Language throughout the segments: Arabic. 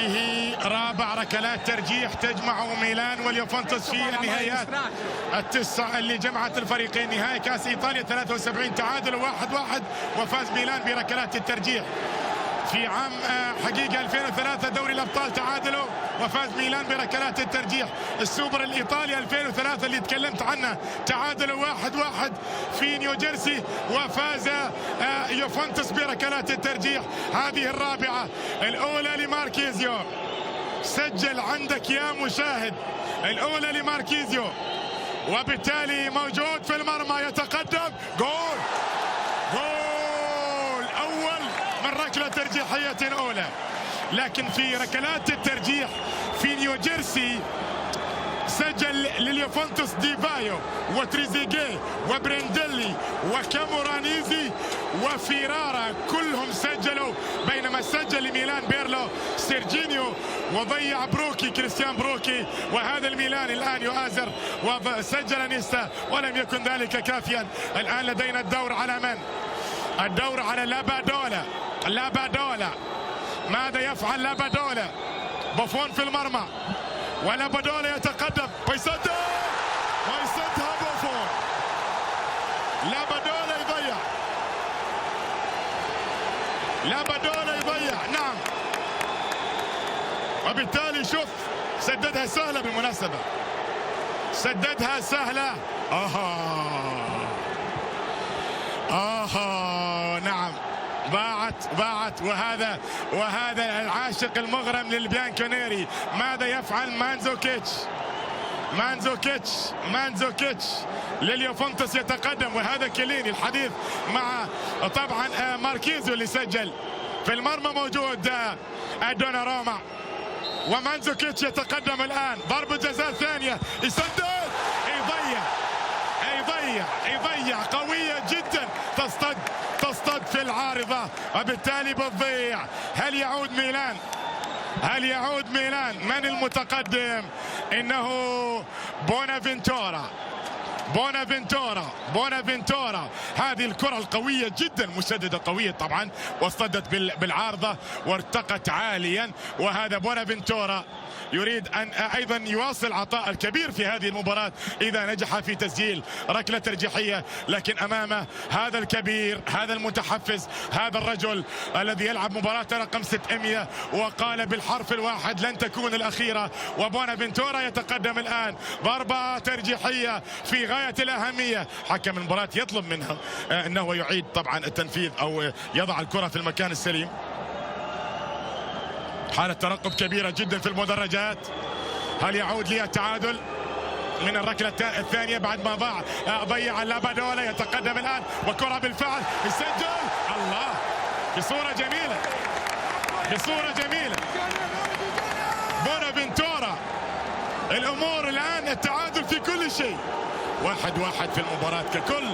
هذه رابع ركلات ترجيح تجمع ميلان واليوفنتوس في النهايات التسع اللي جمعت الفريقين. نهائي كاس ايطاليا 73 تعادل 1-1 وفاز ميلان بركلات الترجيح. في عام حقيقة 2003 دوري الأبطال تعادلوا وفاز ميلان بركلات الترجيح. السوبر الإيطالي 2003 اللي تكلمت عنه تعادلوا 1-1 في نيوجيرسي وفاز يوفنتوس بركلات الترجيح. هذه الرابعة، الأولى لماركيزيو، سجل عندك يا مشاهد، الأولى لماركيزيو وبالتالي موجود في المرمى يتقدم. جول أول من ركلة ترجيحية أولى. لكن في ركلات الترجيح في نيوجيرسي سجل لليوفنتوس ديفايو وتريزيجيه وبرينديلي وكامورانيزي وفيرارا، كلهم سجلوا، بينما سجل لميلان بيرلو سيرجينيو وضيع بروكي كريستيان بروكي. وهذا الميلان الآن يؤازر وسجل نيستا ولم يكن ذلك كافيا. الآن لدينا الدور على من؟ الدور على لابادولا. ماذا يفعل لابادولا؟ بوفون في المرمى ولابادولا يتقدم ويصدها بوفون. لابادولا يضيع نعم. وبالتالي شوف سددها سهلة، بالمناسبة سددها سهلة. نعم باعت وهذا العاشق المغرم للبيانكونيري. ماذا يفعل مانزوكيتش لليوفنتوس يتقدم. وهذا كيليني الحديث مع طبعا ماركيزيو اللي سجل في المرمى. موجود دوناروما ومانزوكيتش يتقدم الآن. ضربة جزاء ثانية، يسدد، يضيع قوية جدا، تصطد في العارضة وبالتالي بتضيع. هل يعود ميلان؟ من المتقدم؟ إنه بونافنتورا. هذه الكرة القوية جدا، مسددة قوية طبعا، واصطدت بالعارضة وارتقت عاليا. وهذا بونافنتورا يريد أن أيضا يواصل عطاء الكبير في هذه المباراة إذا نجح في تسجيل ركلة ترجيحية. لكن أمامه هذا الكبير، هذا المتحفز، هذا الرجل الذي يلعب مباراة رقم 600 وقال بالحرف الواحد لن تكون الأخيرة. وبونافنتورا يتقدم الآن، ضربة ترجيحية في غاية الأهمية. حكم المباراة يطلب منها أنه يعيد طبعا التنفيذ أو يضع الكرة في المكان السليم. حالة ترقب كبيرة جدا في المدرجات. هل يعود لي التعادل من الركلة الثانية بعد ما ضيع لابادولا؟ يتقدم الآن وكرة بالفعل يسجل. الله، بصورة جميلة بونافنتورا. الأمور الآن التعادل في كل شيء، 1-1 في المباراة ككل.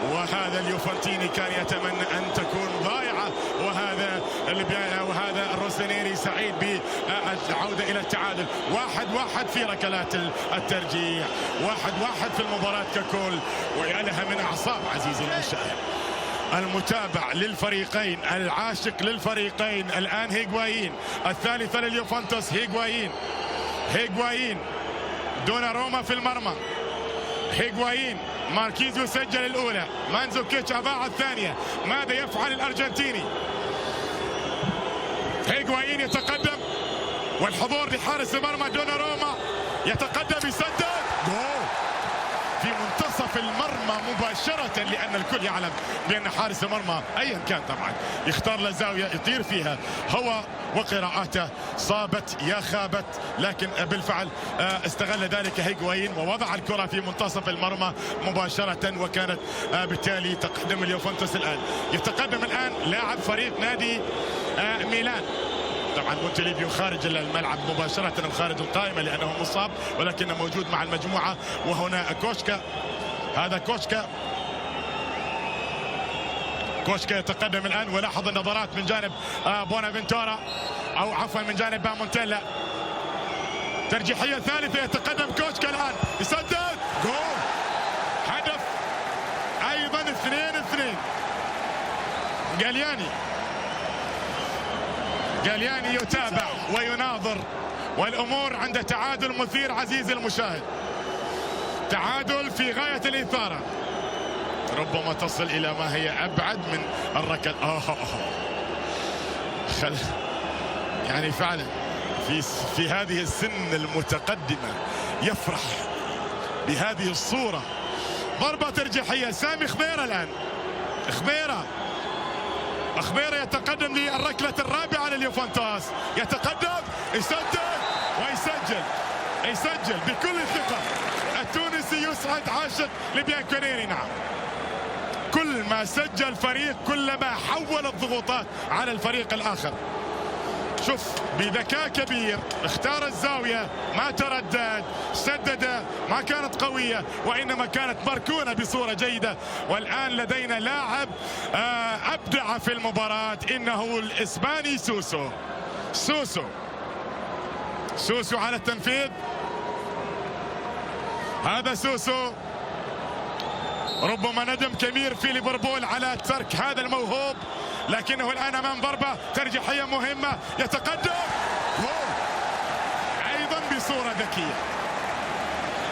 وهذا اليوفنتيني كان يتمنى أن تكون ضائعة، وهذا الروسينيري سعيد بالعودة إلى التعادل. 1-1 في ركلات الترجيح، 1-1 في المباراة ككل. ويا لها من أعصاب عزيزي المشاهد المتابع للفريقين، العاشق للفريقين. الآن هيغوايين، الثالثة لليوفنتوس هيغوايين دوناروما في المرمى. هيغوايين، ماركيزيو سجل الأولى، مانزوكيتش أضاع الثانية. ماذا يفعل الأرجنتيني؟ هيغوايين يتقدم والحضور لحارس المرمى دوناروما يتقدم، يسدد جول في منتصف المرمى مباشرة، لأن الكل يعلم بأن حارس المرمى أيا كان طبعا يختار له زاوية يطير فيها هو وقراءاته، صابت يا خابت. لكن بالفعل استغل ذلك هيغوايين ووضع الكرة في منتصف المرمى مباشرة، وكانت بالتالي تقدم اليوفنتوس. الآن يتقدم لاعب فريق نادي ميلان. طبعا مونتليفيو خارج الملعب مباشرة وخارج القائمة لأنه مصاب، ولكنه موجود مع المجموعة. وهنا كوشكا، هذا كوشكا يتقدم الآن. ولاحظ النظرات من جانب بونافنتورا، أو عفوا من جانب مونتيلا. ترجيحية ثالثة، يتقدم كوشكا الآن، يسدد جول، هدف أيضا 2-2. جالياني جالياني يتابع ويناظر، والأمور عند تعادل مثير عزيزي المشاهد، تعادل في غاية الإثارة، ربما تصل إلى ما هي أبعد من الركل. يعني فعلا في هذه السن المتقدمة يفرح بهذه الصورة. ضربة ترجيحية، سامي خضيرة الآن، خضيرة يتقدم للركلة الرابعة لليوفنتوس، يتقدم، يسجل بكل ثقة. التونسي يسعد عاشق لبيانكونيري. نعم، كل ما سجل فريق كلما حول الضغوطات على الفريق الآخر. شوف بذكاء كبير اختار الزاوية، ما تردد، سدد، ما كانت قوية وإنما كانت مركونة بصورة جيدة. والآن لدينا لاعب أبدع في المباراة، إنه الإسباني سوسو على التنفيذ. هذا سوسو ربما ندم كبير في ليفربول على ترك هذا الموهوب، لكنه الآن أمام ضربة ترجيحية مهمة، يتقدم أيضا بصورة ذكية.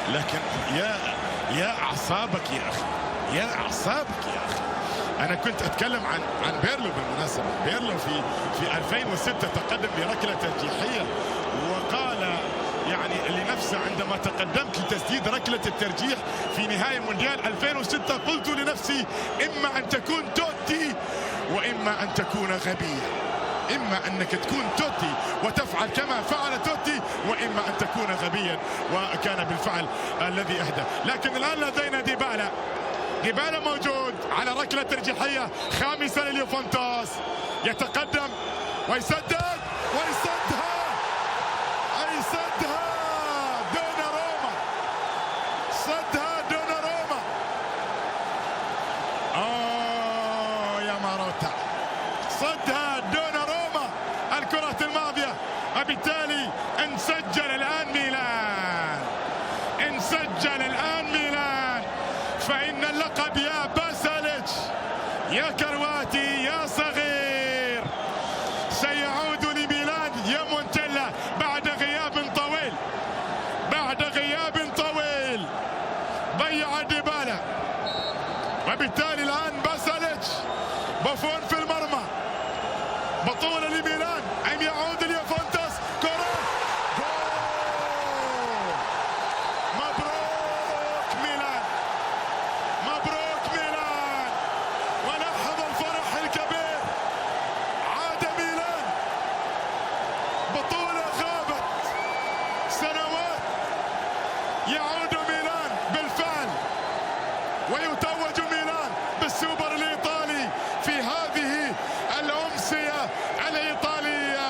لكن يا أعصابك يا أخي، أنا كنت أتكلم عن بيرلو بالمناسبة. بيرلو في 2006 تقدم بركلة ترجيحية وقال يعني لنفسه عندما تقدمت لتسديد ركلة الترجيح في نهاية مونديال 2006، قلت لنفسي إما أن تكون توتي وإما أن تكون غبيا، إما أنك تكون توتي وتفعل كما فعل توتي، وإما أن تكون غبيا، وكان بالفعل الذي أهدى. لكن الآن لدينا ديبالا موجود على ركلة ترجيحية خامسة لليوفنتوس، يتقدم ويسدد ويسدها دوناروما، يا ماروتا، صدها دوناروما الكرة الماضية. وبالتالي انسجل الآن ميلان، فإن اللقب يا باساليتش يا كرواتي يا صغير سيعود لميلان يا مونتيلا بعد غياب طويل ضيع ديبالا. وبالتالي الآن باساليتش بوفون في المرمى، بطولة لميلان أم يعود اليوفنتوس؟ كرة جول! مبروك ميلان، ولاحظ الفرح الكبير، عاد ميلان، بطولة غابت سنوات، يعود ميلان بالفعل ويتوج ميلان بالسوبر الإيطالي في هذه الأمسية الإيطالية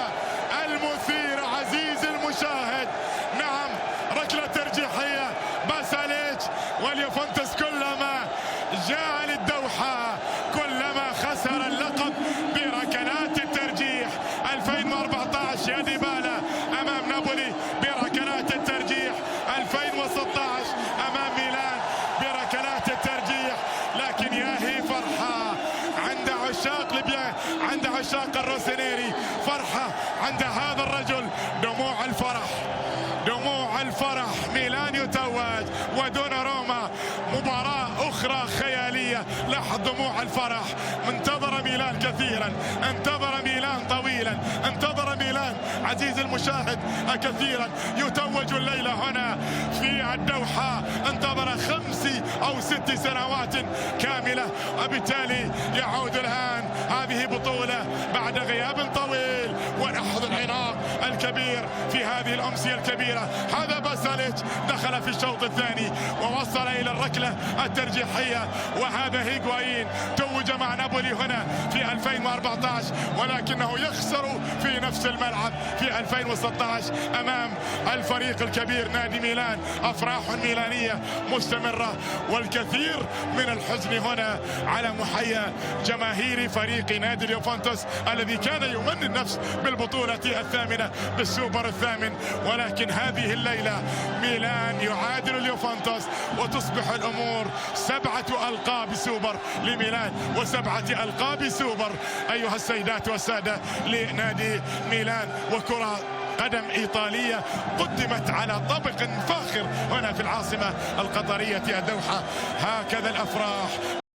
المثيرة عزيزي المشاهد. نعم، ركلة ترجيحية، باساليتش واليوفنتوس كلما جاء للدوحة كلما خسر اللقب بركلات الترجيح. 2014 يا ديبالا أمام نابولي بركلات الترجيح، 2016 أمام ميلان بركلات الترجيح. لكن يا هي فرحة عند عشاق ليبيا، عند عشاق الروسينيري، فرحة عند هذا الرجل، دموع الفرح. ميلان يتوج ودوناروما، مباراة أخرى خيالية. لاحظ دموع الفرح، انتظر ميلان كثيرا، انتظر ميلان طويلا، انتظر ميلان عزيزي المشاهد كثيرا، يتوج الليلة هنا في الدوحة، انتظر 5 أو 6 سنوات كاملة، وبالتالي يعود الآن هذه بطولة بعد غياب طويل. ونحظ العناق الكبير في هذه الأمسية الكبيرة. هذا باساليتش دخل في الشوط الثاني ووصل إلى الركلة الترجيحية، وهذا هيغوايين توج مع نابولي هنا في 2014، ولكنه يخسر في نفس الملعب في 2016 أمام الفريق الكبير نادي ميلان. أفراح ميلانية مستمرة، والكثير من الحزن هنا على محيا جماهير فريق نادي اليوفنتوس الذي كان يمني النفس بالبطولة الثامنة بالسوبر الثامن. ولكن هذه الليلة ميلان يعادل اليوفنتوس وتصبح الأمور 7 ألقاب سوبر لميلان و7 ألقاب سوبر أيها السيدات والسادة لنادي ميلان. وكرة قدم إيطالية قدمت على طبق فاخر هنا في العاصمة القطرية الدوحة. هكذا الأفراح.